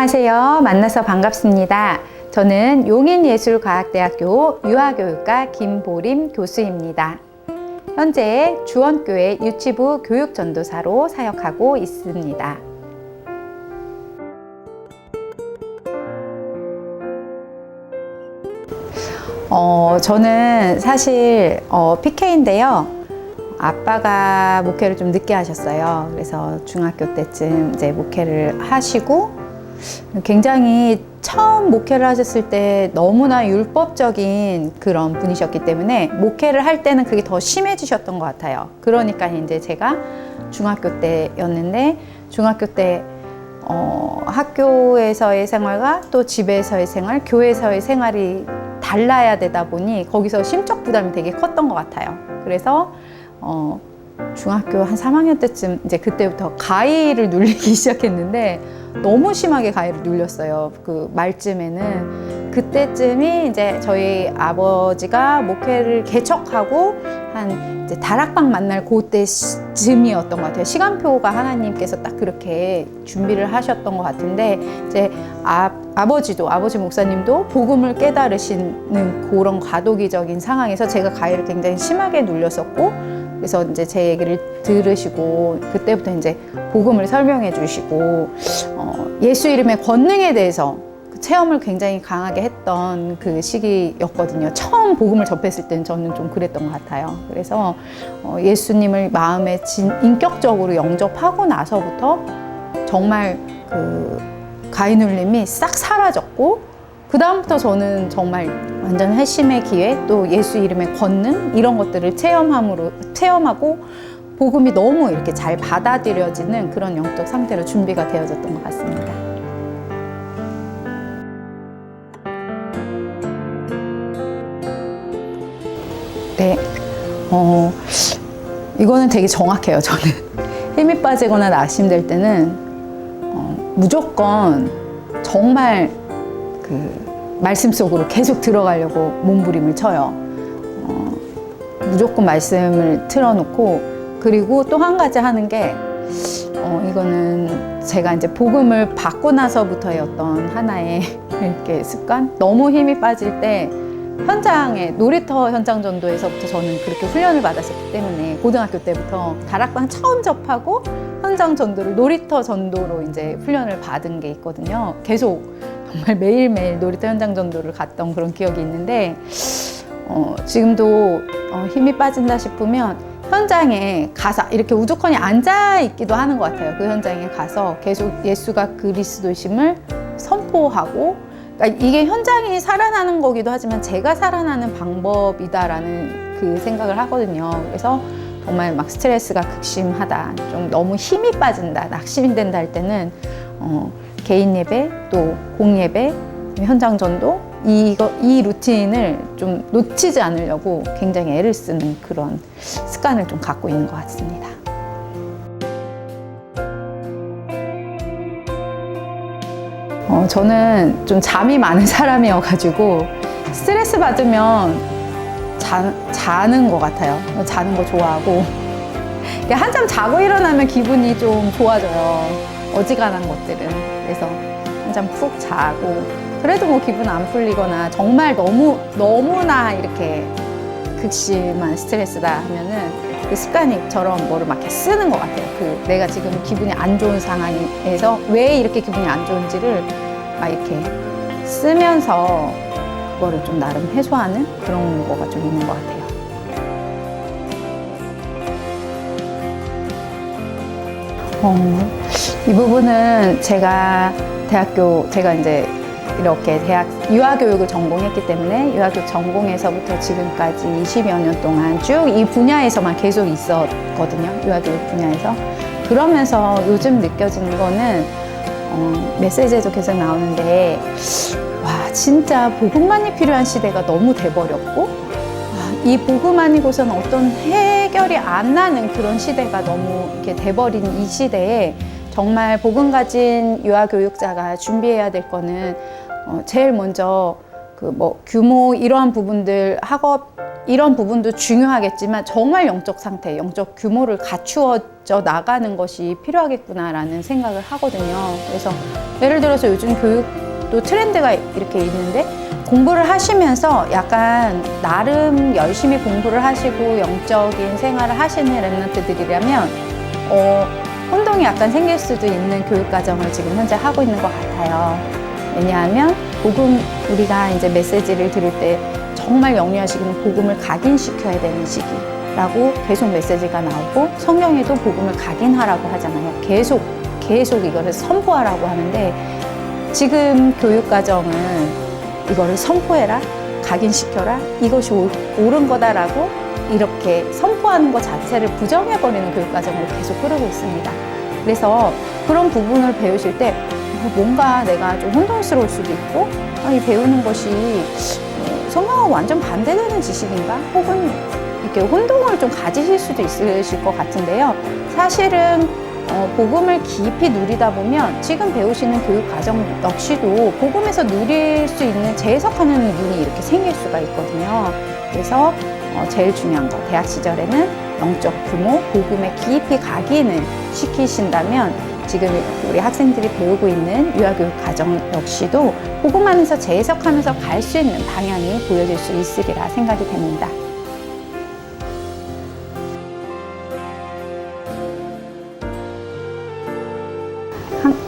안녕하세요. 만나서 반갑습니다. 저는 용인예술과학대학교 유아교육과 김보림 교수입니다. 현재 주원교회 유치부 교육전도사로 사역하고 있습니다. 저는 사실 PK인데요. 아빠가 목회를 좀 늦게 하셨어요. 그래서 중학교 때쯤 이제 목회를 하시고, 굉장히 처음 목회를 하셨을 때 너무나 율법적인 그런 분이셨기 때문에 목회를 할 때는 그게 더 심해지셨던 것 같아요. 그러니까 이제 제가 중학교 때였는데, 중학교 때 학교에서의 생활과 또 집에서의 생활, 교회에서의 생활이 달라야 되다 보니 거기서 심적 부담이 되게 컸던 것 같아요. 그래서 중학교 한 3학년 때쯤 이제 그때부터 가위를 눌리기 시작했는데 너무 심하게 가위를 눌렸어요. 그 말쯤에는. 그때쯤이 이제 저희 아버지가 목회를 개척하고 한 이제 다락방 만날 그때쯤이었던 것 같아요. 시간표가 하나님께서 딱 그렇게 준비를 하셨던 것 같은데, 이제 아버지 목사님도 복음을 깨달으시는 그런 과도기적인 상황에서 제가 가위를 굉장히 심하게 눌렸었고, 그래서 이제 제 얘기를 들으시고 그때부터 이제 복음을 설명해 주시고 예수 이름의 권능에 대해서 체험을 굉장히 강하게 했던 그 시기였거든요. 처음 복음을 접했을 때는 저는 좀 그랬던 것 같아요. 그래서 예수님을 마음에 인격적으로 영접하고 나서부터 정말 그 가위 눌림이 싹 사라졌고, 그 다음부터 저는 정말 완전 회심의 기회, 또 예수 이름의 권능, 이런 것들을 체험하고 복음이 너무 이렇게 잘 받아들여지는 그런 영적 상태로 준비가 되어졌던 것 같습니다. 네, 이거는 되게 정확해요. 저는 힘이 빠지거나 낙심될 때는 무조건 정말 그 말씀 속으로 계속 들어가려고 몸부림을 쳐요. 무조건 말씀을 틀어놓고, 그리고 또 한 가지 하는 게 이거는 제가 이제 복음을 받고 나서부터의 어떤 하나의 이렇게 습관? 너무 힘이 빠질 때 현장에, 놀이터 현장 전도에서부터 저는 그렇게 훈련을 받았었기 때문에 고등학교 때부터 다락방 처음 접하고 현장 전도를 놀이터 전도로 이제 훈련을 받은 게 있거든요. 계속 정말 매일매일 놀이터 현장 전도를 갔던 그런 기억이 있는데, 지금도 힘이 빠진다 싶으면 현장에 가서 이렇게 우두커니 앉아 있기도 하는 것 같아요. 그 현장에 가서 계속 예수가 그리스도심을 선포하고, 그러니까 이게 현장이 살아나는 거기도 하지만 제가 살아나는 방법이다라는 그 생각을 하거든요. 그래서 정말 막 스트레스가 극심하다, 좀 너무 힘이 빠진다, 낙심이 된다 할 때는 개인 예배, 또 공예배, 현장 전도, 이 루틴을 좀 놓치지 않으려고 굉장히 애를 쓰는 그런 습관을 좀 갖고 있는 것 같습니다. 저는 좀 잠이 많은 사람이어가지고 스트레스 받으면 자는 것 같아요. 자는 거 좋아하고, 한참 자고 일어나면 기분이 좀 좋아져요. 어지간한 것들은. 그래서 한참 푹 자고, 그래도 뭐 기분 안 풀리거나 정말 너무나 이렇게 극심한 스트레스다 하면은 그 습관이처럼 뭐를 막 이렇게 쓰는 것 같아요. 그 내가 지금 기분이 안 좋은 상황에서 왜 이렇게 기분이 안 좋은지를 막 이렇게 쓰면서 그거를 좀 나름 해소하는 그런 거가 좀 있는 것 같아요. 이 부분은 제가 이제 이렇게 유아교육을 전공했기 때문에 유아교육 전공에서부터 지금까지 20여 년 동안 쭉 이 분야에서만 계속 있었거든요. 유아교육 분야에서. 그러면서 요즘 느껴지는 거는 메시지에도 계속 나오는데, 와, 진짜 복음만이 필요한 시대가 너무 돼버렸고, 이 복음 아니고서는 어떤 해결이 안 나는 그런 시대가 너무 이렇게 돼버린 이 시대에 정말 복음 가진 유아교육자가 준비해야 될 거는 제일 먼저 그 뭐 규모 이러한 부분들, 학업 이런 부분도 중요하겠지만 정말 영적 상태, 영적 규모를 갖추어져 나가는 것이 필요하겠구나라는 생각을 하거든요. 그래서 예를 들어서 요즘 교육도 트렌드가 이렇게 있는데 공부를 하시면서 약간 나름 열심히 공부를 하시고 영적인 생활을 하시는 랩런트들이라면 혼동이 약간 생길 수도 있는 교육과정을 지금 현재 하고 있는 것 같아요. 왜냐하면 우리가 이제 메시지를 들을 때 정말 영리하시기는 복음을 각인시켜야 되는 시기라고 계속 메시지가 나오고 성경에도 복음을 각인하라고 하잖아요. 계속 이거를 선포하라고 하는데 지금 교육과정은 이거를 선포해라, 각인시켜라, 이것이 옳은 거다라고 이렇게 선포하는 것 자체를 부정해버리는 교육과정으로 계속 흐르고 있습니다. 그래서 그런 부분을 배우실 때 뭔가 내가 좀 혼동스러울 수도 있고 이 배우는 것이 성경과 완전 반대되는 지식인가? 혹은 이렇게 혼동을 좀 가지실 수도 있으실 것 같은데요. 사실은 복음을 깊이 누리다 보면 지금 배우시는 교육 과정 역시도 복음에서 누릴 수 있는 재해석하는 눈이 이렇게 생길 수가 있거든요. 그래서 제일 중요한 거, 대학 시절에는 영적 규모, 복음에 깊이 각인을 시키신다면 지금 우리 학생들이 배우고 있는 유아교육 과정 역시도 복음 안에서 재해석하면서 갈 수 있는 방향이 보여질 수 있으리라 생각이 됩니다.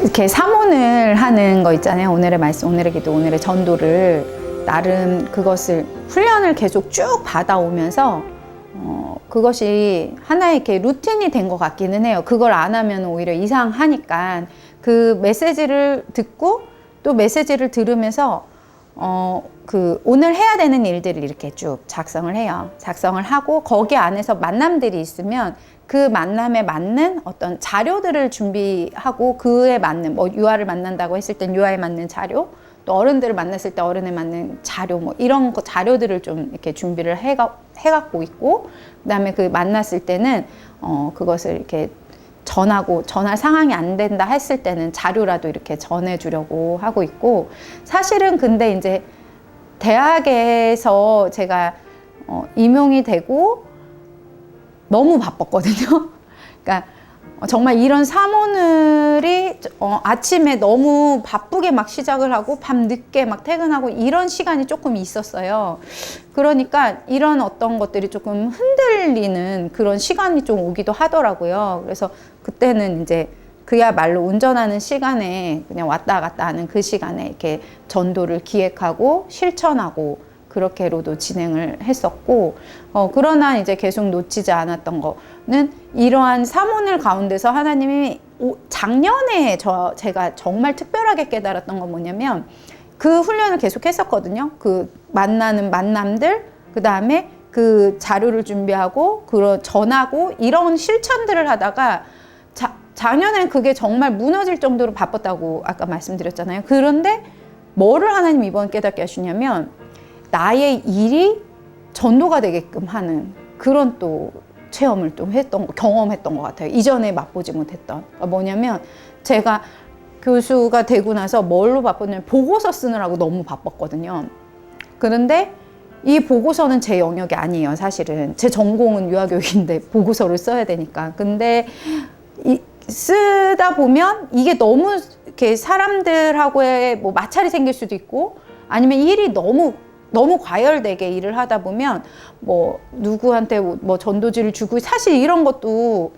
이렇게 사모를 하는 거 있잖아요. 오늘의 말씀, 오늘의 기도, 오늘의 전도를 나름 그것을 훈련을 계속 쭉 받아오면서 그것이 하나의 이렇게 루틴이 된 것 같기는 해요. 그걸 안 하면 오히려 이상하니까 그 메시지를 듣고 또 메시지를 들으면서 오늘 해야 되는 일들을 이렇게 쭉 작성을 해요. 작성을 하고 거기 안에서 만남들이 있으면 그 만남에 맞는 어떤 자료들을 준비하고 그에 맞는 유아를 만난다고 했을 땐 유아에 맞는 자료, 또 어른들을 만났을 때 어른에 맞는 자료 이런 자료들을 좀 이렇게 준비를 해갖고 있고 그다음에 그 만났을 때는 그것을 이렇게 전할 상황이 안 된다 했을 때는 자료라도 이렇게 전해주려고 하고 있고 사실은 근데 이제 대학에서 제가 임용이 되고 너무 바빴거든요. 그러니까 정말 이런 사모늘이 아침에 너무 바쁘게 막 시작을 하고 밤 늦게 막 퇴근하고 이런 시간이 조금 있었어요. 그러니까 이런 어떤 것들이 조금 흔들리는 그런 시간이 좀 오기도 하더라고요. 그래서 그때는 이제 그야말로 운전하는 시간에 그냥 왔다 갔다 하는 그 시간에 이렇게 전도를 기획하고 실천하고 그렇게로도 진행을 했었고 그러나 이제 계속 놓치지 않았던 거는 이러한 사모늘 가운데서 하나님이 작년에 제가 정말 특별하게 깨달았던 건 뭐냐면 그 훈련을 계속 했었거든요. 그 만나는 만남들, 그 다음에 그 자료를 준비하고 전하고 이런 실천들을 하다가 작년엔 그게 정말 무너질 정도로 바빴다고 아까 말씀드렸잖아요. 그런데 뭐를 하나님 이번 깨닫게 하시냐면 나의 일이 전도가 되게끔 하는 그런 또 체험을 또 경험했던 것 같아요. 이전에 맛보지 못했던. 뭐냐면 제가 교수가 되고 나서 뭘로 바빴냐면 보고서 쓰느라고 너무 바빴거든요. 그런데 이 보고서는 제 영역이 아니에요. 사실은 제 전공은 유아교육인데 보고서를 써야 되니까. 근데 쓰다 보면 이게 너무 이렇게 사람들하고의 마찰이 생길 수도 있고 아니면 일이 너무 과열되게 일을 하다 보면 누구한테 전도지를 주고 사실 이런 것도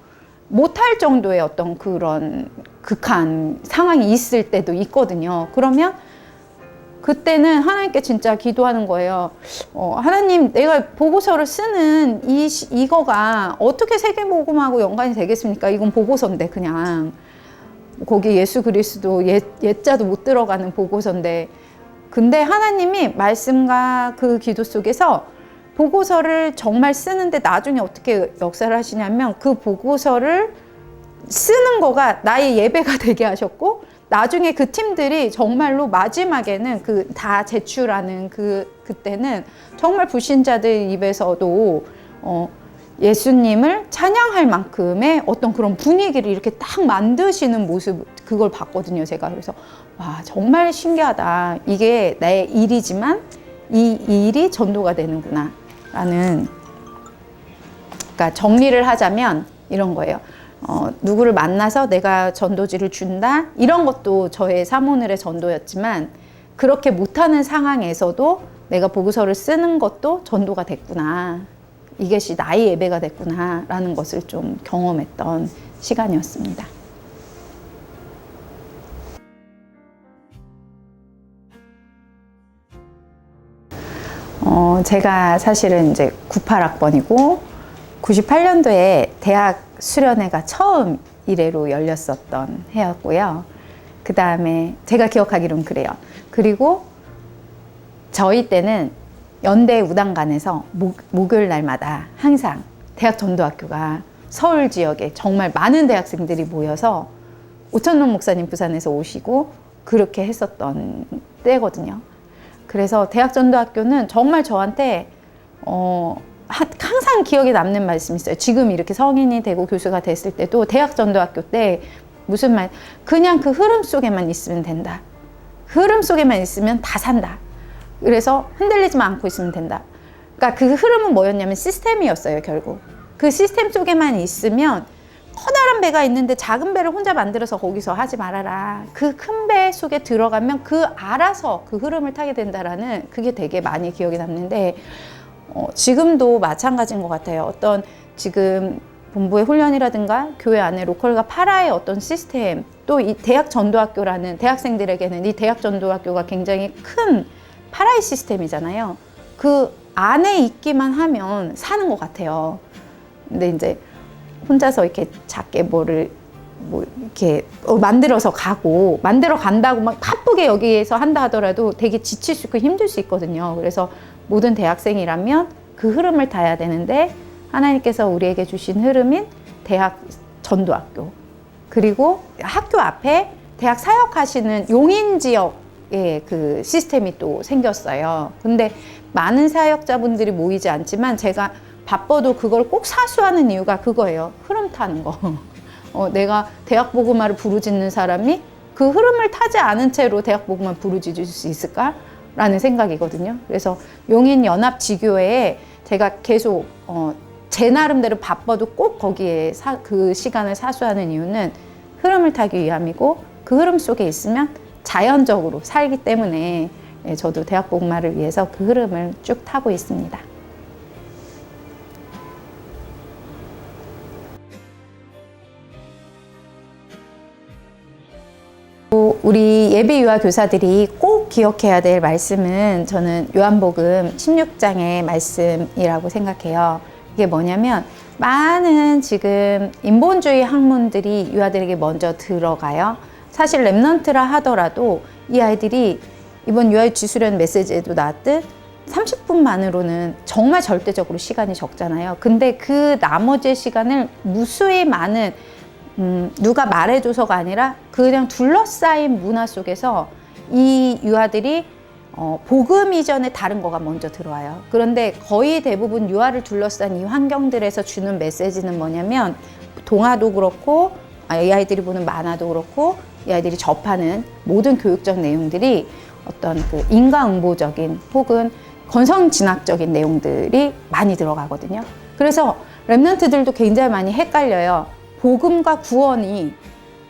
못할 정도의 어떤 그런 극한 상황이 있을 때도 있거든요. 그러면 그때는 하나님께 진짜 기도하는 거예요. 하나님, 내가 보고서를 쓰는 이거가 어떻게 세계복음하고 연관이 되겠습니까? 이건 보고서인데 그냥 거기 예수 그리스도 예자도 못 들어가는 보고서인데 근데 하나님이 말씀과 그 기도 속에서 보고서를 정말 쓰는데 나중에 어떻게 역사를 하시냐면 그 보고서를 쓰는 거가 나의 예배가 되게 하셨고 나중에 그 팀들이 정말로 마지막에는 다 제출하는 그때는 정말 불신자들 입에서도 예수님을 찬양할 만큼의 어떤 그런 분위기를 이렇게 딱 만드시는 모습 그걸 봤거든요, 제가. 그래서 와, 정말 신기하다. 이게 내 일이지만 이 일이 전도가 되는구나. 라는, 그러니까 정리를 하자면 이런 거예요. 누구를 만나서 내가 전도지를 준다? 이런 것도 저의 사모늘의 전도였지만, 그렇게 못하는 상황에서도 내가 보고서를 쓰는 것도 전도가 됐구나. 이것이 나의 예배가 됐구나. 라는 것을 좀 경험했던 시간이었습니다. 제가 사실은 이제 98학번이고 98년도에 대학 수련회가 처음 이래로 열렸었던 해였고요. 그 다음에 제가 기억하기로는 그래요. 그리고 저희 때는 연대 우당관에서 목요일 날마다 항상 대학 전도학교가 서울 지역에 정말 많은 대학생들이 모여서 오천록 목사님 부산에서 오시고 그렇게 했었던 때거든요. 그래서 대학 전도학교는 정말 저한테 항상 기억에 남는 말씀이 있어요. 지금 이렇게 성인이 되고 교수가 됐을 때도 대학 전도학교 때 무슨 말, 그냥 그 흐름 속에만 있으면 된다. 그 흐름 속에만 있으면 다 산다. 그래서 흔들리지만 않고 있으면 된다. 그러니까 그 흐름은 뭐였냐면 시스템이었어요, 결국. 그 시스템 속에만 있으면 커다란 배가 있는데 작은 배를 혼자 만들어서 거기서 하지 말아라. 그 큰 배 속에 들어가면 그 알아서 그 흐름을 타게 된다라는, 그게 되게 많이 기억에 남는데, 지금도 마찬가지인 것 같아요. 어떤 지금 본부의 훈련이라든가 교회 안에 로컬과 파라의 어떤 시스템, 또 이 대학 전도학교라는, 대학생들에게는 이 대학 전도학교가 굉장히 큰 파라의 시스템이잖아요. 그 안에 있기만 하면 사는 것 같아요. 근데 이제 혼자서 이렇게 작게 이렇게 만들어서 가고, 만들어 간다고 막 바쁘게 여기에서 한다 하더라도 되게 지칠 수 있고 힘들 수 있거든요. 그래서 모든 대학생이라면 그 흐름을 타야 되는데, 하나님께서 우리에게 주신 흐름인 대학 전도학교, 그리고 학교 앞에 대학 사역하시는 용인 지역의 그 시스템이 또 생겼어요. 근데 많은 사역자분들이 모이지 않지만 제가 바빠도 그걸 꼭 사수하는 이유가 그거예요. 흐름 타는 거. 내가 대학 복음화를 부르짖는 사람이 그 흐름을 타지 않은 채로 대학 복음화 부르짖을 수 있을까? 라는 생각이거든요. 그래서 용인 연합지교회에 제가 계속 제 나름대로 바빠도 꼭 거기에 그 시간을 사수하는 이유는 흐름을 타기 위함이고, 그 흐름 속에 있으면 자연적으로 살기 때문에 저도 대학 복음화를 위해서 그 흐름을 쭉 타고 있습니다. 우리 예비 유아 교사들이 꼭 기억해야 될 말씀은 저는 요한복음 16장의 말씀이라고 생각해요. 이게 뭐냐면, 많은 지금 인본주의 학문들이 유아들에게 먼저 들어가요. 사실 랩넌트라 하더라도 이 아이들이 이번 유아유치 수련 메시지에도 나왔듯 30분만으로는 정말 절대적으로 시간이 적잖아요. 근데 그 나머지 시간을 무수히 많은 누가 말해줘서가 아니라 그냥 둘러싸인 문화 속에서 이 유아들이 복음 이전에 다른 거가 먼저 들어와요. 그런데 거의 대부분 유아를 둘러싼 이 환경들에서 주는 메시지는 뭐냐면, 동화도 그렇고 이 아이들이 보는 만화도 그렇고 이 아이들이 접하는 모든 교육적 내용들이 어떤 그 인과응보적인 혹은 건성진학적인 내용들이 많이 들어가거든요. 그래서 랩런트들도 굉장히 많이 헷갈려요. 복음과 구원이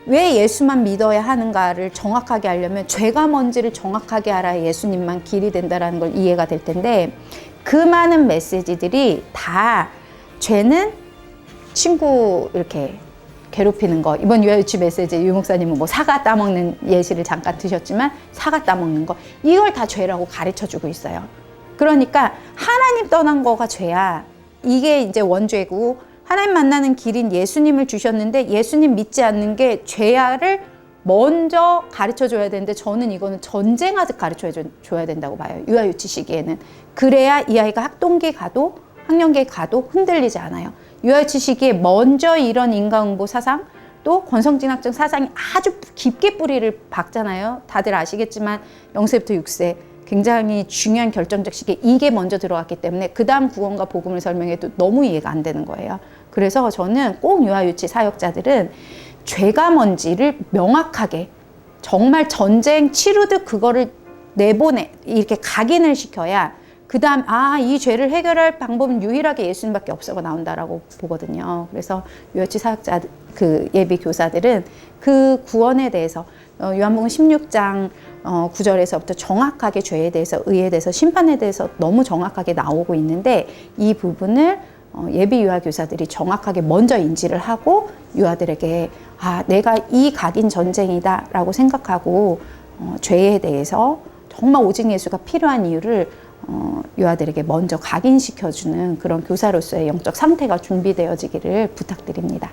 왜 예수만 믿어야 하는가를 정확하게 알려면 죄가 뭔지를 정확하게 알아야 예수님만 길이 된다는 걸 이해가 될 텐데, 그 많은 메시지들이 다 죄는 친구 이렇게 괴롭히는 거, 이번 유아유치 메시지 유 목사님은 뭐 사과 따먹는 예시를 잠깐 드셨지만 사과 따먹는 거, 이걸 다 죄라고 가르쳐주고 있어요. 그러니까 하나님 떠난 거가 죄야. 이게 이제 원죄고, 하나님 만나는 길인 예수님을 주셨는데 예수님 믿지 않는 게 죄야를 먼저 가르쳐줘야 되는데, 저는 이거는 전쟁하듯 가르쳐줘야 된다고 봐요. 유아유치 시기에는. 그래야 이 아이가 학동기에 가도 학년기에 가도 흔들리지 않아요. 유아유치 시기에 먼저 이런 인과응보 사상, 또 건성진학적 사상이 아주 깊게 뿌리를 박잖아요. 다들 아시겠지만 0세부터 6세 굉장히 중요한 결정적 시기에 이게 먼저 들어갔기 때문에 그 다음 구원과 복음을 설명해도 너무 이해가 안 되는 거예요. 그래서 저는 꼭 유아유치 사역자들은 죄가 뭔지를 명확하게, 정말 전쟁 치르듯 그거를 이렇게 각인을 시켜야 그다음 이 죄를 해결할 방법은 유일하게 예수님밖에 없어가 나온다라고 보거든요. 그래서 유어치 사역자 그 예비 교사들은 그 구원에 대해서 요한복음 16장 9절에서부터 정확하게 죄에 대해서, 의에 대해서, 심판에 대해서 너무 정확하게 나오고 있는데 이 부분을 예비 유아 교사들이 정확하게 먼저 인지를 하고 유아들에게 내가 이 각인 전쟁이다라고 생각하고 죄에 대해서 정말 오직 예수가 필요한 이유를 유아들에게 먼저 각인시켜주는 그런 교사로서의 영적 상태가 준비되어지기를 부탁드립니다.